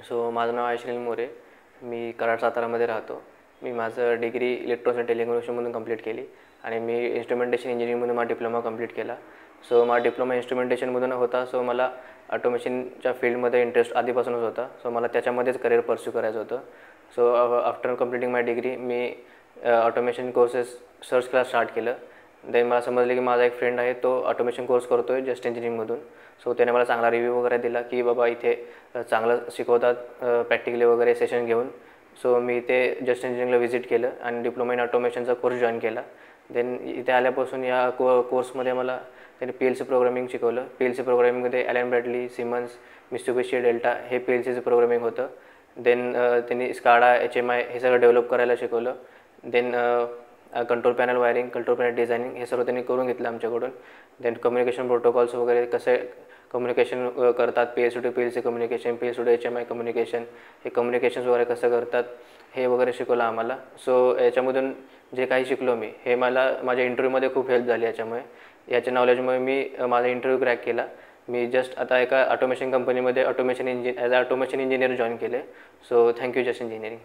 So माझं नाव आहे श्रील मोरे. मी कराड सातारामध्ये राहतो. मी माझं डिग्री इलेक्ट्रॉनिक्स अँड टेलिकम्युनिकेशनमधून कंप्लीट केली आणि मी इन्स्ट्रुमेंटेशन इंजिनिअरिंगमधून माझा डिप्लोमा कंप्लीट केला. सो माझा डिप्लोमा इन्स्ट्रुमेंटेशनमधून होता. सो मला ऑटोमेशनच्या फील्डमध्ये इंटरेस्ट आधीपासूनच होता. सो मला त्याच्यामध्येच करिअर पर्स्यू करायचं होतं. सो आफ्टर कंप्लिटिंग माय डिग्री मी ऑटोमेशन कोर्सेस सर्च करायला स्टार्ट केलं. देन मला समजलं की माझा एक फ्रेंड आहे, तो ऑटोमेशन कोर्स करतो आहे जस्ट इंजिनिअरिंगमधून. सो त्याने मला चांगला रिव्ह्यू वगैरे दिला की बाबा इथे चांगलं शिकवतात प्रॅक्टिकली वगैरे सेशन घेऊन. सो मी इथे जस्ट इंजिनिअरिंगला व्हिजिट केलं आणि डिप्लोमा इन ऑटोमेशनचा कोर्स जॉईन केला. देन इथे आल्यापासून या कोर्समध्ये मला त्यांनी PLC प्रोग्रामिंग शिकवलं. PLC प्रोग्रामिंगमध्ये Allen Bradley, Siemens, Mitsubishi, Delta हे PLCचं प्रोग्रामिंग होतं. देन त्यांनी स्काडा, HMI हे सगळं डेव्हलप करायला शिकवलं. Then control panel wiring, control panel designing हे सर्व त्यांनी करून घेतलं आमच्याकडून. देन कम्युनिकेशन प्रोटोकॉल्स वगैरे कसे कम्युनिकेशन करतात, PLC to PLC communication, PLC to HMI communication, हे कम्युनिकेशन्स वगैरे कसं करतात हे वगैरे शिकवलं आम्हाला. सो याच्यामधून जे काही शिकलो मी, हे मला माझ्या इंटरव्ह्यूमध्ये खूप हेल्प झाली. याच्या नॉलेजमुळे मी माझा इंटरव्ह्यू क्रॅक केला. मी जस्ट आता एका ऑटोमेशन कंपनीमध्ये as a automation engineer join केले. So thank you just engineering.